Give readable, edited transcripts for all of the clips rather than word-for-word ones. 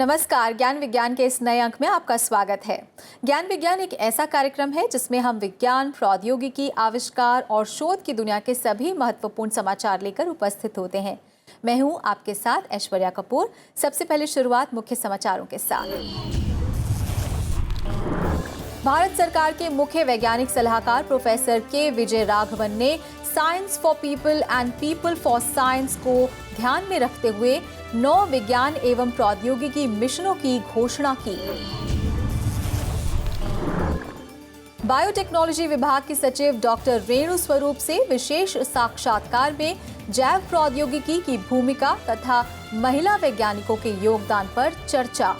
नमस्कार। ज्ञान विज्ञान के इस नए अंक में आपका स्वागत है। ज्ञान विज्ञान एक ऐसा कार्यक्रम है जिसमें हम विज्ञान, प्रौद्योगिकी, आविष्कार और शोध की दुनिया के सभी महत्वपूर्ण समाचार लेकर उपस्थित होते हैं। मैं हूं आपके साथ ऐश्वर्या कपूर। सबसे पहले शुरुआत मुख्य समाचारों के साथ। भारत सरकार के मुख्य वैज्ञानिक सलाहकार प्रोफेसर के विजय राघवन ने science for people and people for science को ध्यान में रखते हुए 9 विज्ञान एवं प्रौद्योगिकी मिशनों की घोषणा की। बायोटेक्नोलॉजी विभाग की सचिव डॉक्टर रेणु स्वरूप से विशेष साक्षात्कार में जैव प्रौद्योगिकी की भूमिका तथा महिला वैज्ञानिकों के योगदान पर चर्चा।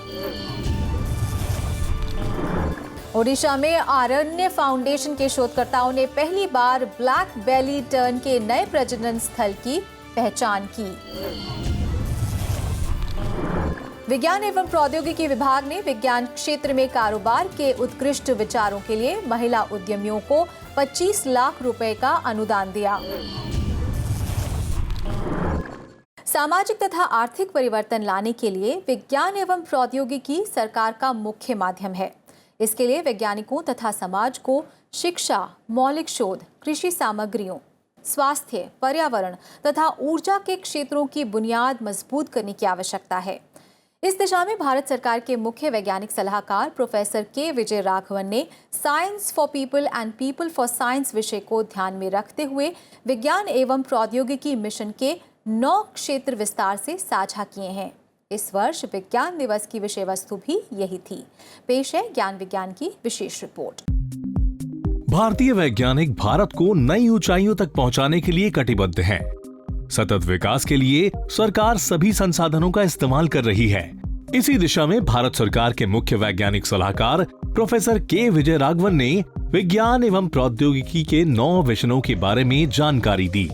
ओडिशा में आरण्य फाउंडेशन के शोधकर्ताओं ने पहली बार ब्लैक बेली टर्न के नए प्रजनन स्थल की पहचान की। विज्ञान एवं प्रौद्योगिकी विभाग ने विज्ञान क्षेत्र में कारोबार के उत्कृष्ट विचारों के लिए महिला उद्यमियों को 25 लाख रुपए का अनुदान दिया। सामाजिक तथा आर्थिक परिवर्तन लाने के लिए विज्ञान एवं प्रौद्योगिकी सरकार का मुख्य माध्यम है। इसके लिए वैज्ञानिकों तथा समाज को शिक्षा, मौलिक शोध, कृषि सामग्रियों, स्वास्थ्य, पर्यावरण तथा ऊर्जा के क्षेत्रों की बुनियाद मजबूत करने की आवश्यकता है। इस दिशा में भारत सरकार के मुख्य वैज्ञानिक सलाहकार प्रोफेसर के विजय राघवन ने science for people and people for science विषय को ध्यान में रखते हुए विज्ञान एवं प्रौद्योगिकी मिशन के 9 क्षेत्र विस्तार से साझा किए हैं। इस वर्ष विज्ञान दिवस की विषय वस्तु भी यही थी। पेश है ज्ञान विज्ञान की विशेष रिपोर्ट। भारतीय वैज्ञानिक भारत को नई ऊंचाइयों तक पहुंचाने के लिए कटिबद्ध हैं। सतत विकास के लिए सरकार सभी संसाधनों का इस्तेमाल कर रही है। इसी दिशा में भारत सरकार के मुख्य वैज्ञानिक सलाहकार प्रोफेसर के विजय राघवन ने विज्ञान एवं प्रौद्योगिकी के 9 मिशनों के बारे में जानकारी दी।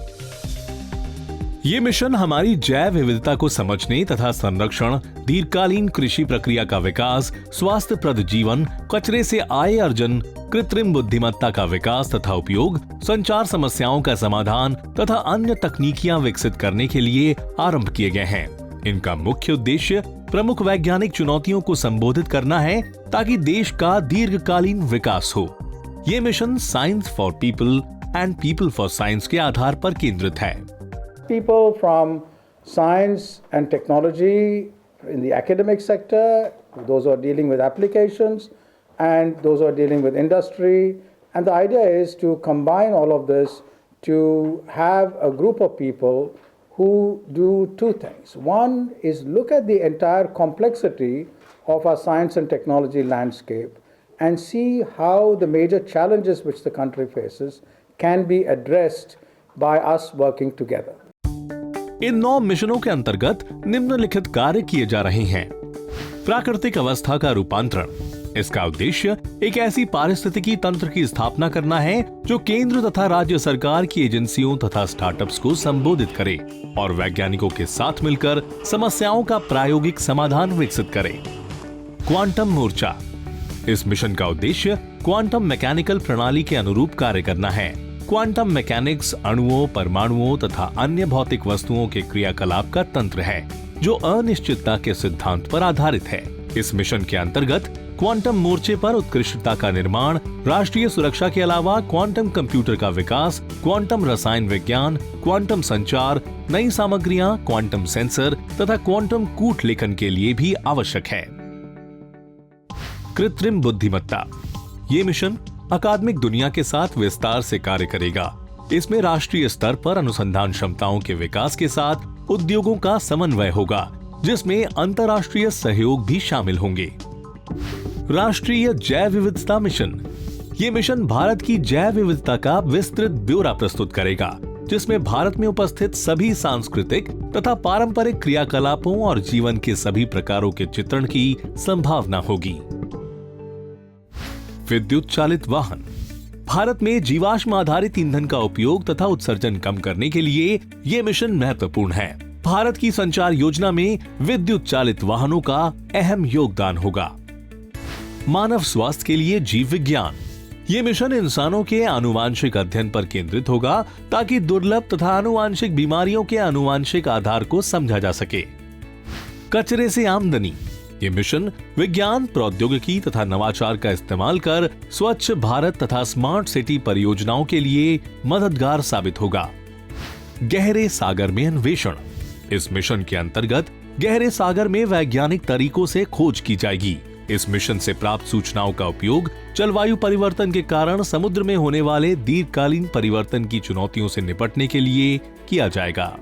ये मिशन हमारी जैव विविधता को समझने तथा संरक्षण, दीर्घकालीन कृषि प्रक्रिया का विकास, स्वास्थ्यप्रद जीवन, कचरे से आय अर्जन, कृत्रिम बुद्धिमत्ता का विकास तथा उपयोग, संचार समस्याओं का समाधान तथा अन्य तकनीकियां विकसित करने के लिए आरंभ किए गए हैं। इनका मुख्य उद्देश्य प्रमुख वैज्ञानिक चुनौतियों को संबोधित करना है ताकि देश का दीर्घकालीन विकास हो। ये mission science for people and people for science के आधार पर केंद्रित है। People from science and technology in the academic sector, those who are dealing with applications, and those who are dealing with industry. And the idea is to combine all of this to have a group of people who do 2 things. One is look at the entire complexity of our science and technology landscape and see how the major challenges which the country faces can be addressed by us working together. इन 9 मिशनों के अंतर्गत निम्नलिखित कार्य किए जा रहे हैं। प्राकृतिक अवस्था का रूपांतरण। इसका उद्देश्य एक ऐसी पारिस्थितिकी तंत्र की स्थापना करना है जो केंद्र तथा राज्य सरकार की एजेंसियों तथा स्टार्टअप्स को संबोधित करे और वैज्ञानिकों के साथ मिलकर समस्याओं का प्रायोगिक समाधान विकसित करे। क्वांटम मोर्चा। इस मिशन का उद्देश्य क्वांटम मैकेनिकल प्रणाली के अनुरूप कार्य करना है। क्वांटम मैकेनिक्स अणुओं, परमाणुओं तथा अन्य भौतिक वस्तुओं के क्रियाकलाप का तंत्र है जो अनिश्चितता के सिद्धांत पर आधारित है। इस मिशन के अंतर्गत क्वांटम मोर्चे पर उत्कृष्टता का निर्माण, राष्ट्रीय सुरक्षा के अलावा क्वांटम कंप्यूटर का विकास, क्वांटम रसायन विज्ञान, क्वांटम संचार, नई सामग्रियां, क्वांटम सेंसर तथा क्वांटम कूट लेखन के लिए भी आवश्यक है। कृत्रिम बुद्धिमत्ता। ये मिशन अकादमिक दुनिया के साथ विस्तार से कार्य करेगा। इसमें राष्ट्रीय स्तर पर अनुसंधान क्षमताओं के विकास के साथ उद्योगों का समन्वय होगा, जिसमें अंतर्राष्ट्रीय सहयोग भी शामिल होंगे। राष्ट्रीय जैव विविधता मिशन। ये मिशन भारत की जैव विविधता का विस्तृत ब्यौरा प्रस्तुत करेगा, जिसमें भारत में उपस्थित सभी सांस्कृतिक तथा पारंपरिक क्रियाकलापों और जीवन के सभी प्रकारों के चित्रण की संभावना होगी। विद्युत चालित वाहन। भारत में जीवाश्म आधारित ईंधन का उपयोग तथा उत्सर्जन कम करने के लिए ये मिशन महत्वपूर्ण है। भारत की संचार योजना में विद्युत चालित वाहनों का अहम योगदान होगा। मानव स्वास्थ्य के लिए जीव विज्ञान। ये मिशन इंसानों के आनुवांशिक अध्ययन पर केंद्रित होगा ताकि दुर्लभ तथा आनुवांशिक बीमारियों के आनुवांशिक आधार को समझा जा सके। कचरे से आमदनी। ये मिशन विज्ञान, प्रौद्योगिकी तथा नवाचार का इस्तेमाल कर स्वच्छ भारत तथा स्मार्ट सिटी परियोजनाओं के लिए मददगार साबित होगा। गहरे सागर में अन्वेषण। इस मिशन के अंतर्गत गहरे सागर में वैज्ञानिक तरीकों से खोज की जाएगी। इस मिशन से प्राप्त सूचनाओं का उपयोग जलवायु परिवर्तन के कारण समुद्र में होने वाले दीर्घकालीन परिवर्तन की चुनौतियों से निपटने के लिए किया जाएगा।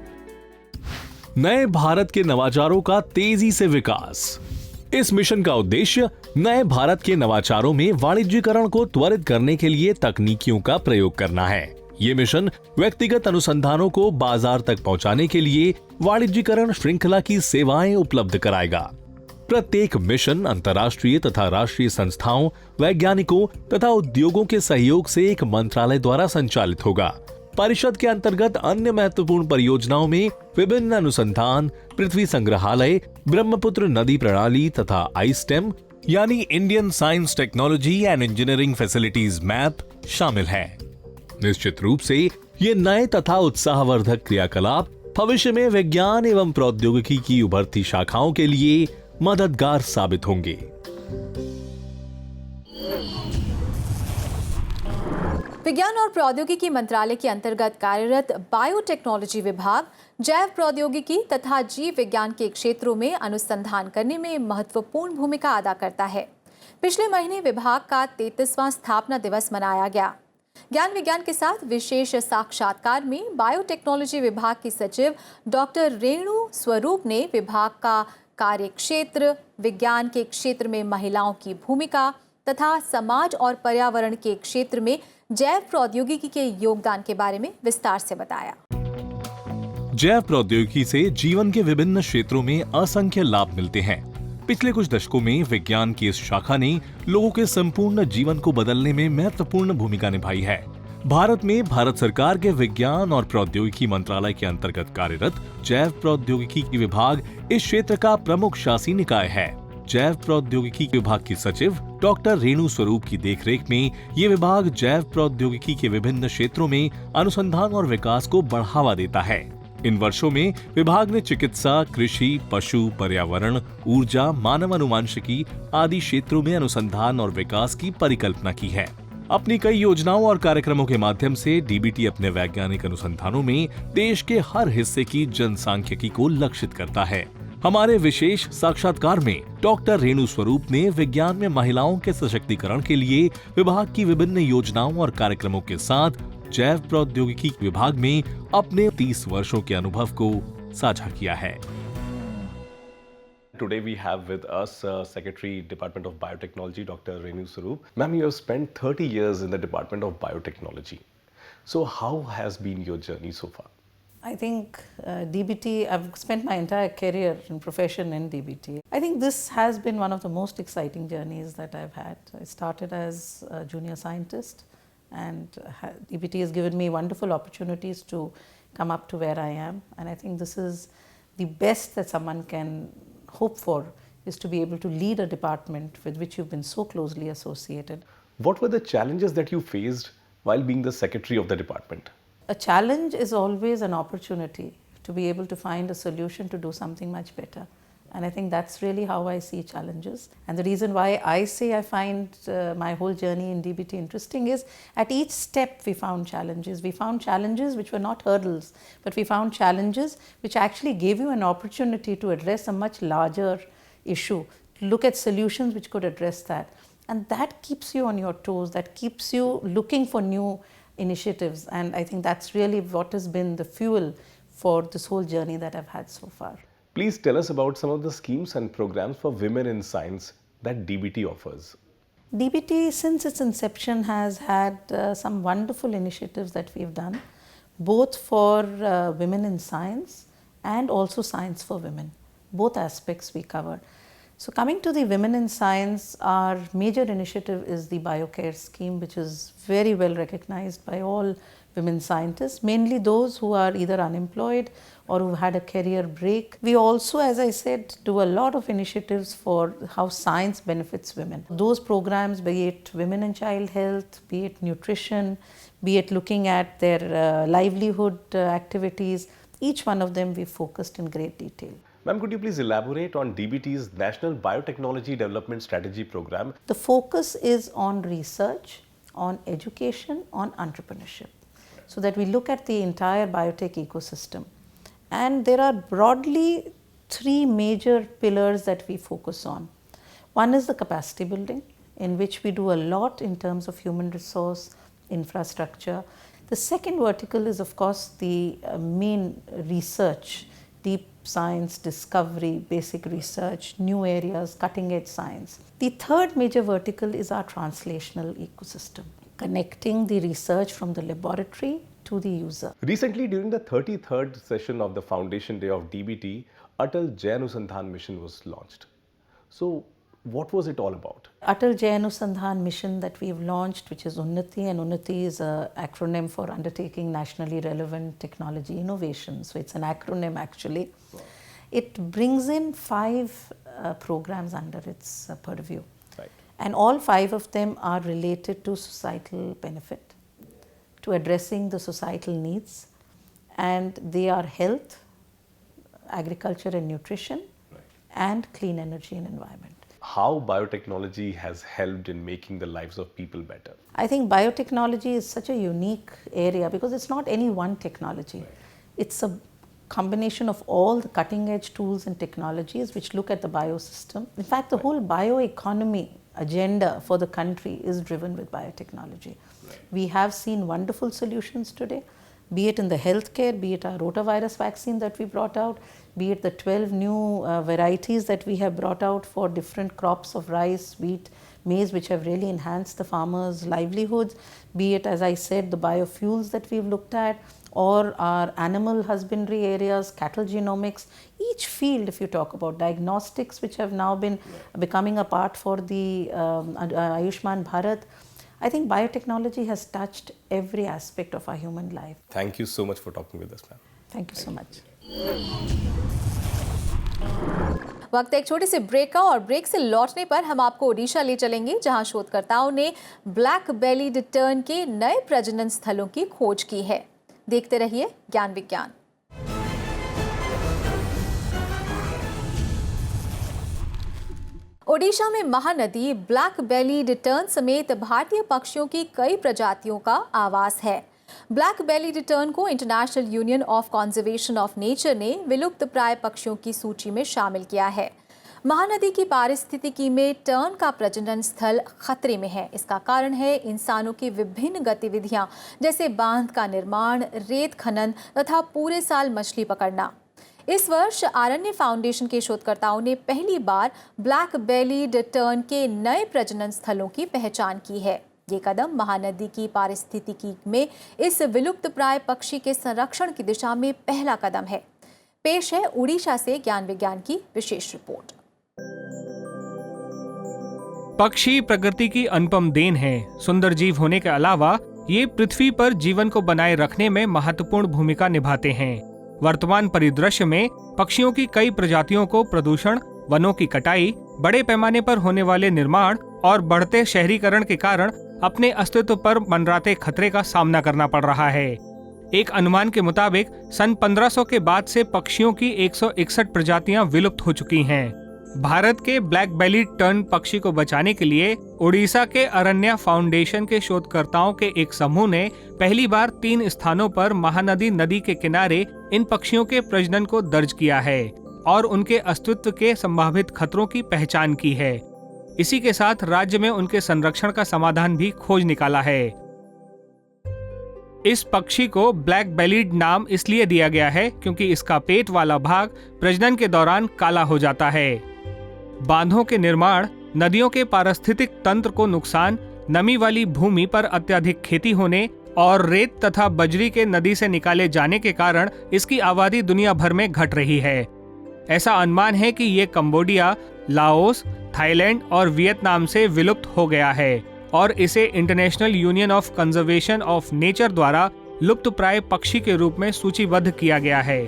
नए भारत के नवाचारों का तेजी से विकास। इस मिशन का उद्देश्य नए भारत के नवाचारों में वाणिज्यीकरण को त्वरित करने के लिए तकनीकियों का प्रयोग करना है। ये मिशन व्यक्तिगत अनुसंधानों को बाजार तक पहुंचाने के लिए वाणिज्यीकरण श्रृंखला की सेवाएं उपलब्ध कराएगा। प्रत्येक मिशन अंतर्राष्ट्रीय तथा राष्ट्रीय संस्थाओं, वैज्ञानिकों तथा उद्योगों के सहयोग से एक मंत्रालय द्वारा संचालित होगा। परिषद के अंतर्गत अन्य महत्वपूर्ण परियोजनाओं में विभिन्न अनुसंधान, पृथ्वी संग्रहालय, ब्रह्मपुत्र नदी प्रणाली तथा आईस्टेम यानी Indian science technology and engineering facilities map शामिल है। निश्चित रूप से ये नए तथा उत्साहवर्धक क्रियाकलाप भविष्य में विज्ञान एवं प्रौद्योगिकी की उभरती शाखाओं के लिए मददगार साबित होंगे। विज्ञान और प्रौद्योगिकी मंत्रालय के अंतर्गत कार्यरत बायोटेक्नोलॉजी विभाग जैव प्रौद्योगिकी तथा जीव विज्ञान के क्षेत्रों में अनुसंधान करने में महत्वपूर्ण भूमिका अदा करता है। पिछले महीने विभाग का 33वां स्थापना दिवस मनाया गया। ज्ञान विज्ञान के साथ विशेष साक्षात्कार में बायोटेक्नोलॉजी विभाग की सचिव डॉक्टर रेणु स्वरूप ने विभाग का कार्य क्षेत्र, विज्ञान के क्षेत्र में महिलाओं की भूमिका तथा समाज और पर्यावरण के क्षेत्र में जैव प्रौद्योगिकी के योगदान के बारे में विस्तार से बताया। जैव प्रौद्योगिकी से जीवन के विभिन्न क्षेत्रों में असंख्य लाभ मिलते हैं। पिछले कुछ दशकों में विज्ञान की इस शाखा ने लोगों के संपूर्ण जीवन को बदलने में महत्वपूर्ण भूमिका निभाई है। भारत में भारत सरकार के विज्ञान और प्रौद्योगिकी मंत्रालय के अंतर्गत कार्यरत जैव प्रौद्योगिकी विभाग इस क्षेत्र का प्रमुख शासी निकाय है। जैव प्रौद्योगिकी विभाग की सचिव डॉक्टर रेणु स्वरूप की देखरेख में ये विभाग जैव प्रौद्योगिकी के विभिन्न क्षेत्रों में अनुसंधान और विकास को बढ़ावा देता है। इन वर्षों में विभाग ने चिकित्सा, कृषि, पशु, पर्यावरण, ऊर्जा, मानव अनुवांशिकी आदि क्षेत्रों में अनुसंधान और विकास की परिकल्पना की है। अपनी कई योजनाओं और कार्यक्रमों के माध्यम से डीबीटी अपने वैज्ञानिक अनुसंधानों में देश के हर हिस्से की जनसांख्यिकी को लक्षित करता है। हमारे विशेष साक्षात्कार में डॉक्टर रेणु स्वरूप ने विज्ञान में महिलाओं के सशक्तिकरण के लिए विभाग की विभिन्न योजनाओं और कार्यक्रमों के साथ जैव प्रौद्योगिकी विभाग में अपने 30 वर्षों के अनुभव को साझा किया है। Today we have with us Secretary Department of Biotechnology Dr. Renu Swaroop. Ma'am, you have spent 30 years in the Department of Biotechnology. So how has been your journey so far? I think DBT, I've spent my entire career in profession in DBT. I think this has been one of the most exciting journeys that I've had. I started as a junior scientist and DBT has given me wonderful opportunities to come up to where I am, and I think this is the best that someone can hope for, is to be able to lead a department with which you've been so closely associated. What were the challenges that you faced while being the secretary of the department? A challenge is always an opportunity to be able to find a solution to do something much better. And I think that's really how I see challenges. And the reason why I say I find my whole journey in DBT interesting is at each step we found challenges. We found challenges which were not hurdles, but we found challenges which actually gave you an opportunity to address a much larger issue, to look at solutions which could address that. And that keeps you on your toes, that keeps you looking for new initiatives. And I think that's really what has been the fuel for this whole journey that I've had so far. Please tell us about some of the schemes and programs for women in science that DBT offers. DBT, since its inception, has had some wonderful initiatives that we've done, both for women in science and also science for women. Both aspects we cover. So coming to the women in science, our major initiative is the BioCare scheme, which is very well recognized by all women scientists, mainly those who are either unemployed or who had a career break. We also, as I said, do a lot of initiatives for how science benefits women. Those programs, be it women and child health, be it nutrition, be it looking at their livelihood activities, each one of them we focused in great detail. Ma'am, could you please elaborate on DBT's National Biotechnology Development Strategy Program? The focus is on research, on education, on entrepreneurship, so that we look at the entire biotech ecosystem. And there are broadly 3 major pillars that we focus on. One is the capacity building, in which we do a lot in terms of human resource, infrastructure. The second vertical is, of course, the main research, deep science, discovery, basic research, new areas, cutting edge science. The third major vertical is our translational ecosystem, connecting the research from the laboratory to the user. Recently, during the 33rd session of the Foundation Day of DBT, Atal Jai Anusandhan Mission was launched. So, what was it all about? Atal Jai Anusandhan mission that we've launched, which is Unnati, and Unnati is an acronym for Undertaking Nationally Relevant Technology Innovation. So it's an acronym actually. It brings in 5 programs under its purview. Right. And all 5 of them are related to societal benefit, to addressing the societal needs. And they are health, agriculture and nutrition, and clean energy and environment. How biotechnology has helped in making the lives of people better? I think biotechnology is such a unique area because it's not any one technology. It's a combination of all the cutting edge tools and technologies which look at the biosystem. In fact, the whole bioeconomy agenda for the country is driven with biotechnology. We have seen wonderful solutions today, be it in the healthcare, be it our rotavirus vaccine that we brought out, be it the 12 new varieties that we have brought out for different crops of rice, wheat, maize, which have really enhanced the farmers' livelihoods, be it, as I said, the biofuels that we've looked at, or our animal husbandry areas, cattle genomics. Each field, if you talk about diagnostics, which have now been becoming a part for the Ayushman Bharat, I think biotechnology has touched every aspect of our human life. Thank you so much for talking with us, ma'am. Thank you so much. वक्त एक छोटे से break का, और break से लौटने पर हम आपको ओडिशा ले चलेंगे, जहां शोधकर्ताओं ने ब्लैक बेलीड टर्न के नए प्रजनन स्थलों की खोज की है। देखते रहिए ज्ञान विज्ञान। ओडिशा में महानदी ब्लैक बेलीड टर्न समेत भारतीय पक्षियों की कई प्रजातियों का आवास है। ब्लैक बेलीड टर्न को international union of conservation of nature ने विलुप्त प्राय पक्षियों की सूची में शामिल किया है। महानदी की पारिस्थितिकी में टर्न का प्रजनन स्थल खतरे में है। इसका कारण है इंसानों की विभिन्न गतिविधियां, जैसे बांध का निर्माण, रेत खनन तथा पूरे साल मछली पकड़ना। इस वर्ष आरण्य फाउंडेशन के शोधकर्ताओं ने पहली बार ब्लैक बेलीड टर्न के नए प्रजनन स्थलों की पहचान की है। ये कदम महानदी की पारिस्थितिकी में इस विलुप्त प्राय पक्षी के संरक्षण की दिशा में पहला कदम है। पेश है उड़ीसा से ज्ञान विज्ञान की विशेष रिपोर्ट। पक्षी प्रकृति की अनुपम देन है। सुंदर जीव होने के अलावा ये पृथ्वी पर जीवन को बनाए रखने में महत्वपूर्ण भूमिका निभाते हैं। वर्तमान परिदृश्य में पक्षियों की कई प्रजातियों को प्रदूषण, वनों की कटाई, बड़े पैमाने पर होने वाले निर्माण और बढ़ते शहरीकरण के कारण अपने अस्तित्व पर मंडराते खतरे का सामना करना पड़ रहा है। एक अनुमान के मुताबिक सन 1500 के बाद से पक्षियों की 161 प्रजातियां विलुप्त हो चुकी हैं। भारत के ब्लैक बेलीड टर्न पक्षी को बचाने के लिए ओडिशा के अरण्या फाउंडेशन के शोधकर्ताओं के एक समूह ने पहली बार 3 स्थानों पर महानदी नदी के किनारे इन पक्षियों के प्रजनन को दर्ज किया है और उनके अस्तित्व के संभावित खतरों की पहचान की है। इसी के साथ राज्य में उनके संरक्षण का समाधान भी खोज निकाला है। इस पक्षी को ब्लैक बेलीड नाम इसलिए दिया गया है क्योंकि इसका पेट वाला भाग प्रजनन के दौरान काला हो जाता है। बांधों के निर्माण, नदियों के पारिस्थितिक तंत्र को नुकसान, नमी वाली भूमि पर अत्यधिक खेती होने और रेत तथा बजरी के नदी से निकाले जाने के कारण इसकी आबादी दुनिया भर में घट रही है। ऐसा अनुमान है कि ये कंबोडिया, लाओस, थाईलैंड और वियतनाम से विलुप्त हो गया है और इसे international union of conservation of nature द्वारा लुप्तप्राय पक्षी के रूप में सूचीबद्ध किया गया है।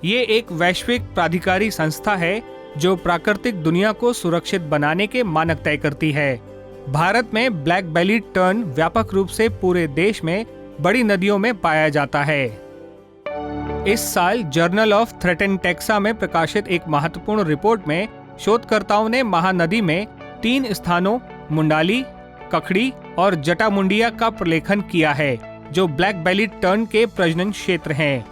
ये एक वैश्विक प्राधिकारी संस्था है जो प्राकृतिक दुनिया को सुरक्षित बनाने के मानक तय करती है। भारत में ब्लैक बेलीड टर्न व्यापक रूप से पूरे देश में बड़ी नदियों में पाया जाता है। इस साल journal of threat and taxa में प्रकाशित एक महत्वपूर्ण रिपोर्ट में शोधकर्ताओं ने महानदी में 3 स्थानों मुंडाली, कखड़ी और जटामुंडिया का प्रलेखन किया है, जो ब्लैक बेली टर्न के प्रजनन क्षेत्र हैं।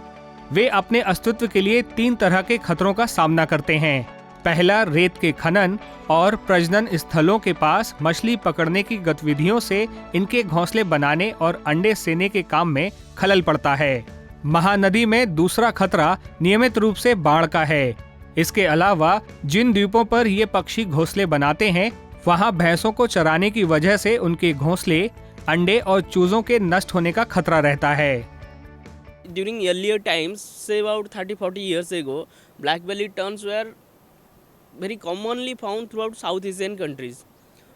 वे अपने अस्तित्व के लिए 3 तरह के खतरों का सामना करते हैं। पहला, रेत के खनन और प्रजनन स्थलों के पास मछली पकड़ने की गतिविधियों से इनके घोंसले बनाने और अंडे सेने के काम में खलल पड़ता है। महानदी में दूसरा खतरा नियमित रूप से बाढ़ का है। इसके अलावा जिन द्वीपों पर ये पक्षी घोंसले बनाते हैं, वहाँ भैंसों को चराने की वजह से उनके घोंसले, अंडे और चूजों के नष्ट होने का खतरा रहता है। During earlier times, say about 30-40 years ago, black belly terns were very commonly found throughout South Asian countries.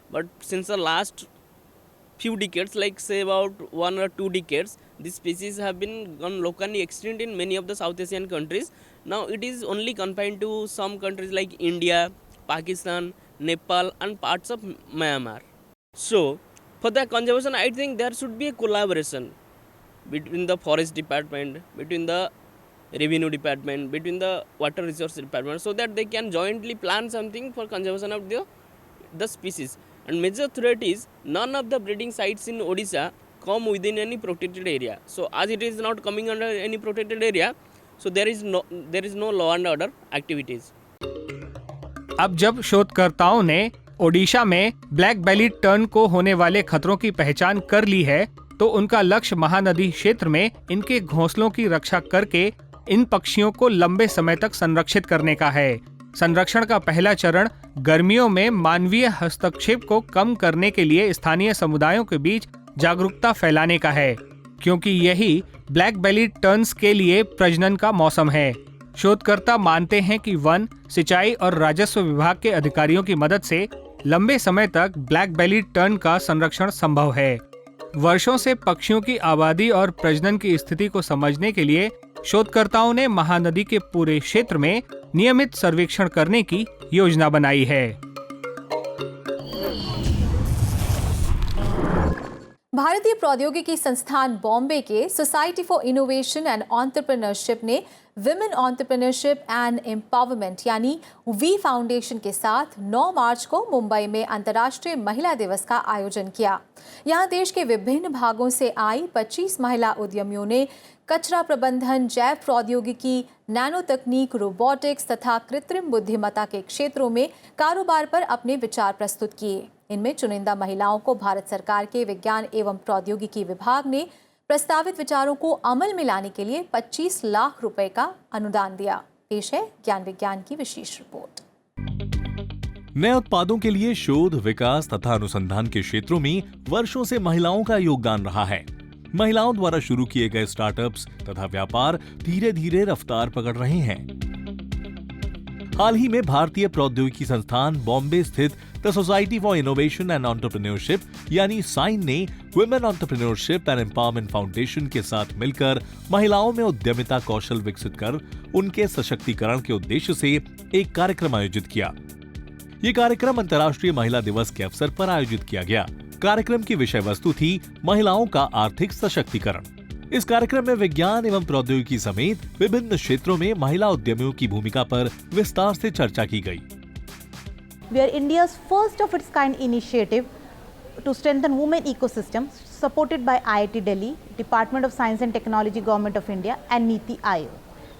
But since the last few decades, like say about 1 or 2 decades, these species have been gone locally extinct in many of the South Asian countries. Now it is only confined to some countries like India, Pakistan, Nepal and parts of Myanmar. So for the conservation, I think there should be a collaboration between the forest department, between the revenue department, between the water resource department, so that they can jointly plan something for conservation of the species. And major threat is none of the breeding sites in Odisha come within any protected area. So as it is not coming under any protected area, so there is no law and order activities. अब जब शोधकर्ताओं ने ओडिशा में black बेली turn को होने वाले खतरों की पहचान कर ली है, तो उनका लक्ष्य महानदी क्षेत्र में इनके घोंसलों की रक्षा करके इन पक्षियों को लंबे समय तक संरक्षित करने का है। संरक्षण का पहला चरण गर्मियों में मानवीय हस्तक्षेप को कम करने के लिए स्थानीय समुदायों के बीच जागरूकता फैलाने का है, क्योंकि यही ब्लैक बेली टर्न्स के लिए प्रजनन का मौसम है। शोधकर्ता मानते हैं कि वन, सिंचाई और राजस्व विभाग के अधिकारियों की मदद से लंबे समय तक ब्लैक बेली टर्न का संरक्षण संभव है। वर्षों से पक्षियों की आबादी और प्रजनन की स्थिति को समझने के लिए शोधकर्ताओं ने महानदी के पूरे क्षेत्र में नियमित सर्वेक्षण करने की योजना बनाई है। भारतीय प्रौद्योगिकी संस्थान बॉम्बे के society for innovation and entrepreneurship ने विमेन एंटरप्रेन्योरशिप एंड एम्पावरमेंट यानी वी फाउंडेशन के साथ 9 मार्च को मुंबई में अंतर्राष्ट्रीय महिला दिवस का आयोजन किया। यहां देश के विभिन्न भागों से आई 25 महिला उद्यमियों ने कचरा प्रबंधन, जैव प्रौद्योगिकी, नैनो तकनीक, रोबोटिक्स तथा कृत्रिम बुद्धिमत्ता के क्षेत्रों में कारोबार पर अपने विचार प्रस्तुत किए। इनमें चुनिंदा महिलाओं को भारत सरकार के विज्ञान एवं प्रौद्योगिकी विभाग ने प्रस्तावित विचारों को अमल में लाने के लिए 25 लाख रुपए का अनुदान दिया। पेश है ज्ञान विज्ञान की विशेष रिपोर्ट। नए उत्पादों के लिए शोध, विकास तथा अनुसंधान के क्षेत्रों में वर्षों से महिलाओं का योगदान रहा है। महिलाओं द्वारा शुरू किए गए स्टार्टअप्स तथा व्यापार धीरे धीरे रफ्तार पकड़ रहे हैं। हाल ही में भारतीय प्रौद्योगिकी संस्थान बॉम्बे स्थित the society for innovation and entrepreneurship यानी साइन ने women entrepreneurship and empowerment foundation के साथ मिलकर महिलाओं में उद्यमिता कौशल विकसित कर उनके सशक्तिकरण के उद्देश्य से एक कार्यक्रम आयोजित किया। ये कार्यक्रम अंतर्राष्ट्रीय महिला दिवस के अवसर पर आयोजित किया गया। कार्यक्रम की विषय वस्तु थी महिलाओं का आर्थिक सशक्तिकरण। इस कार्यक्रम में विज्ञान एवं प्रौद्योगिकी समेत विभिन्न क्षेत्रों में महिला उद्यमियों की भूमिका पर विस्तार से चर्चा की गई। We are India's first of its kind initiative to strengthen women ecosystem, supported by IIT Delhi, Department of Science and Technology, Government of India and Niti Aayog.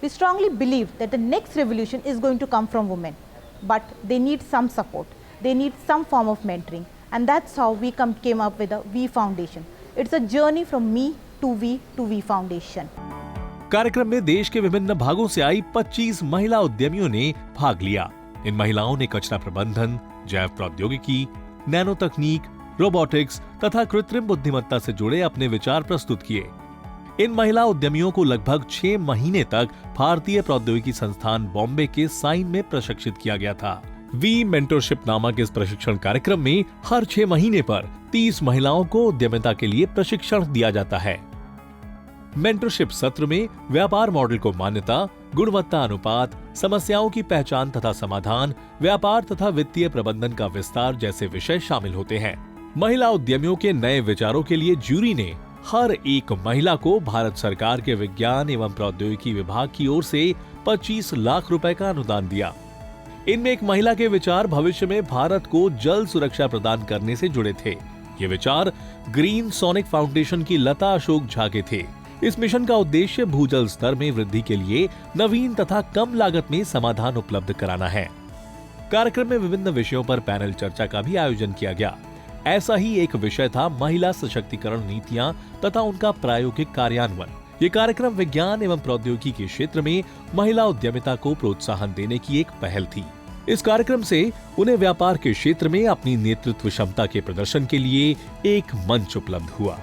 We strongly believe that the next revolution is going to come from women, but they need some support. They need some form of mentoring, and that's how we came up with the V Foundation. It's a journey from me to V Foundation. कार्यक्रम में देश के विभिन्न भागों से आई 25 महिला उद्यमियों ने भाग लिया। इन महिलाओं ने कचरा प्रबंधन, जैव प्रौद्योगिकी, नैनो तकनीक, रोबोटिक्स तथा कृत्रिम बुद्धिमत्ता से जुड़े अपने विचार प्रस्तुत किए। इन महिला उद्यमियों को लगभग 6 महीने तक भारतीय प्रौद्योगिकी संस्थान बॉम्बे के साइन में प्रशिक्षित किया गया था। वी मेंटरशिप नामक इस प्रशिक्षण कार्यक्रम में हर 6 महीने पर 30 महिलाओं को उद्यमिता के लिए प्रशिक्षण दिया जाता है। मेंटरशिप सत्र में व्यापार मॉडल को मान्यता, गुणवत्ता अनुपात, समस्याओं की पहचान तथा समाधान, व्यापार तथा वित्तीय प्रबंधन का विस्तार जैसे विषय शामिल होते हैं। महिला उद्यमियों के नए विचारों के लिए जूरी ने हर एक महिला को भारत सरकार के विज्ञान एवं प्रौद्योगिकी विभाग की ओर से 25 लाख रुपए का अनुदान दिया। इनमें एक महिला के विचार भविष्य में भारत को जल सुरक्षा प्रदान करने से जुड़े थे। ये विचार ग्रीन सोनिक फाउंडेशन की लता अशोक झा के थे। इस मिशन का उद्देश्य भूजल स्तर में वृद्धि के लिए नवीन तथा कम लागत में समाधान उपलब्ध कराना है। कार्यक्रम में विभिन्न विषयों पर पैनल चर्चा का भी आयोजन किया गया। ऐसा ही एक विषय था महिला सशक्तिकरण नीतियां तथा उनका प्रायोगिक कार्यान्वयन। ये कार्यक्रम विज्ञान एवं प्रौद्योगिकी के क्षेत्र में महिला उद्यमिता को प्रोत्साहन देने की एक पहल थी। इस कार्यक्रम से उन्हें व्यापार के क्षेत्र में अपनी नेतृत्व क्षमता के प्रदर्शन के लिए एक मंच उपलब्ध हुआ।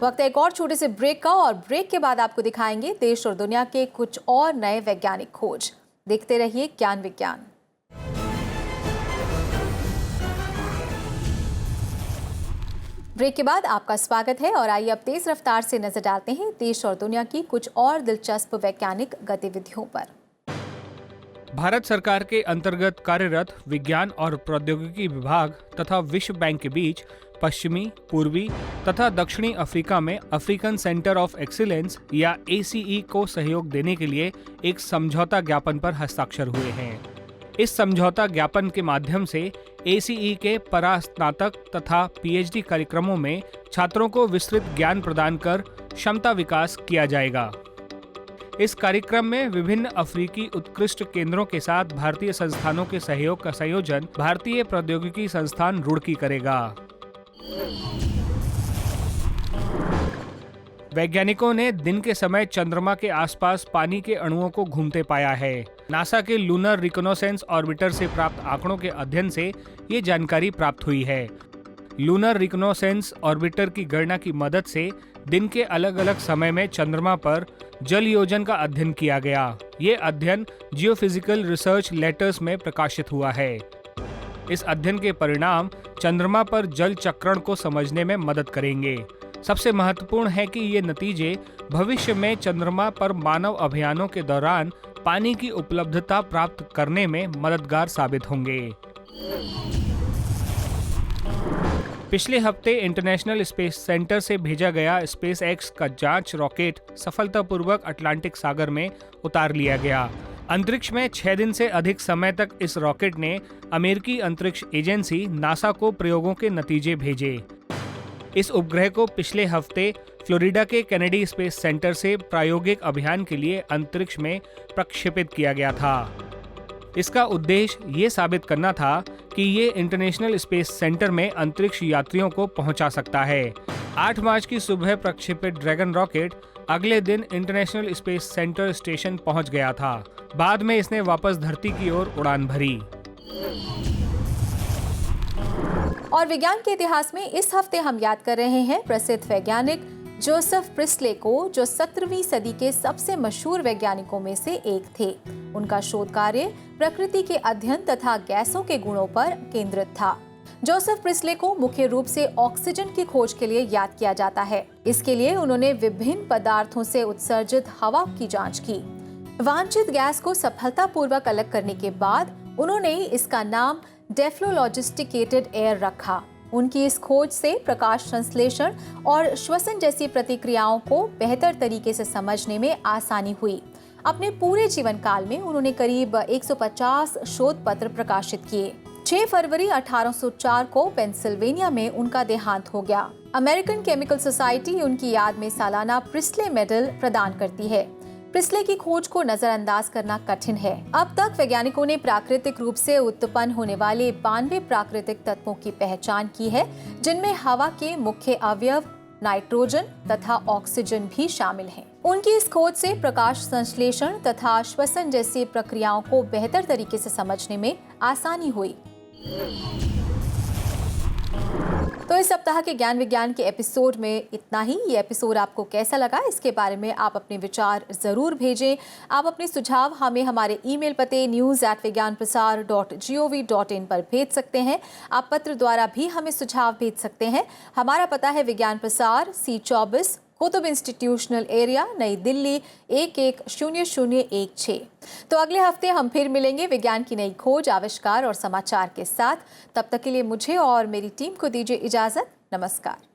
वक्त है एक और छोटे से ब्रेक का, और ब्रेक के बाद आपको दिखाएंगे देश और दुनिया के कुछ और नए वैज्ञानिक खोज। देखते रहिए ज्ञान विज्ञान। ब्रेक के बाद आपका स्वागत है, और आइए अब तेज रफ्तार से नजर डालते हैं देश और दुनिया की कुछ और दिलचस्प वैज्ञानिक गतिविधियों पर। भारत सरकार के अंतर्गत कार्यरत विज्ञान और प्रौद्योगिकी विभाग तथा विश्व बैंक के बीच पश्चिमी, पूर्वी तथा दक्षिणी अफ्रीका में अफ्रीकन सेंटर ऑफ एक्सीलेंस या ACE को सहयोग देने के लिए एक समझौता ज्ञापन पर हस्ताक्षर हुए हैं। इस समझौता ज्ञापन के माध्यम से ACE के परास्नातक तथा PhD कार्यक्रमों में छात्रों को विस्तृत ज्ञान प्रदान कर क्षमता विकास किया जाएगा। इस कार्यक्रम में विभिन्न अफ्रीकी उत्कृष्ट केंद्रों के साथ भारतीय संस्थानों के सहयोग का संयोजन भारतीय प्रौद्योगिकी संस्थान रुड़की करेगा। वैज्ञानिकों ने दिन के समय चंद्रमा के आसपास पानी के अणुओं को घूमते पाया है। नासा के लूनर रिकॉनेसेंस ऑर्बिटर से प्राप्त आंकड़ों के अध्ययन से ये जानकारी प्राप्त हुई है। लूनर रिकॉनेसेंस ऑर्बिटर की गणना की मदद से दिन के अलग अलग समय में चंद्रमा पर जल योजन का अध्ययन किया गया। ये अध्ययन जियोफिजिकल रिसर्च लेटर्स में प्रकाशित हुआ है। इस अध्ययन के परिणाम चंद्रमा पर जल चक्रण को समझने में मदद करेंगे। सबसे महत्वपूर्ण है कि ये नतीजे भविष्य में चंद्रमा पर मानव अभियानों के दौरान पानी की उपलब्धता प्राप्त करने में मददगार साबित होंगे। पिछले हफ्ते इंटरनेशनल स्पेस सेंटर से भेजा गया SpaceX का जांच रॉकेट सफलतापूर्वक अटलांटिक सागर में उतार लिया गया। अंतरिक्ष में 6 दिन से अधिक समय तक इस रॉकेट ने अमेरिकी अंतरिक्ष एजेंसी नासा को प्रयोगों के नतीजे भेजे। इस उपग्रह को पिछले हफ्ते फ्लोरिडा के केनेडी स्पेस सेंटर से प्रायोगिक अभियान के लिए अंतरिक्ष में प्रक्षेपित किया गया था। इसका उद्देश्य ये साबित करना था कि ये इंटरनेशनल स्पेस सेंटर में अंतरिक्ष यात्रियों को पहुंचा सकता है। 8 मार्च की सुबह प्रक्षेपित ड्रैगन रॉकेट अगले दिन इंटरनेशनल स्पेस सेंटर स्टेशन पहुंच गया था। बाद में इसने वापस धरती की ओर उड़ान भरी। और विज्ञान के इतिहास में इस हफ्ते हम याद कर रहे हैं प्रसिद्ध वैज्ञानिक जोसेफ प्रिस्ले को, जो 17वीं सदी के सबसे मशहूर वैज्ञानिकों में से एक थे। उनका शोध कार्य प्रकृति के अध्ययन तथा गैसों के गुणों पर केंद्रित था। जोसेफ प्रिस्ले को मुख्य रूप से ऑक्सीजन की खोज के लिए याद किया जाता है। इसके लिए उन्होंने विभिन्न पदार्थों से उत्सर्जित हवा की जांच की। वांछित गैस को सफलतापूर्वक अलग करने के बाद उन्होंने इसका नाम डेफ्लोलॉजिस्टिकेटेड एयर रखा। उनकी इस खोज से प्रकाश संश्लेषण और श्वसन जैसी प्रतिक्रियाओं को बेहतर तरीके से समझने में आसानी हुई। अपने पूरे जीवन काल में उन्होंने करीब 150 शोध पत्र प्रकाशित किए। 6 फरवरी 1804 को पेंसिल्वेनिया में उनका देहांत हो गया। अमेरिकन केमिकल सोसाइटी उनकी याद में सालाना प्रिस्ले मेडल प्रदान करती है। प्रिस्ले की खोज को नजरअंदाज करना कठिन है। अब तक वैज्ञानिकों ने प्राकृतिक रूप से उत्पन्न होने वाले 92 प्राकृतिक तत्वों की पहचान की है, जिनमें हवा के मुख्य अवयव नाइट्रोजन तथा ऑक्सीजन भी शामिल हैं। उनकी इस खोज से प्रकाश संश्लेषण तथा श्वसन जैसी प्रक्रियाओं को बेहतर तरीके से समझने में आसानी हुई। तो इस सप्ताह के ज्ञान विज्ञान के एपिसोड में इतना ही। ये एपिसोड आपको कैसा लगा, इसके बारे में आप अपने विचार जरूर भेजें। आप अपने सुझाव हमें हमारे ईमेल पते news@vigyanprasar.gov.in पर भेज सकते हैं। आप पत्र द्वारा भी हमें सुझाव भेज सकते हैं। हमारा पता है विज्ञान प्रसार, C24, कुतुब इंस्टीट्यूशनल एरिया, नई दिल्ली 110016। तो अगले हफ्ते हम फिर मिलेंगे विज्ञान की नई खोज, आविष्कार और समाचार के साथ। तब तक के लिए मुझे और मेरी टीम को दीजिए इजाजत। नमस्कार।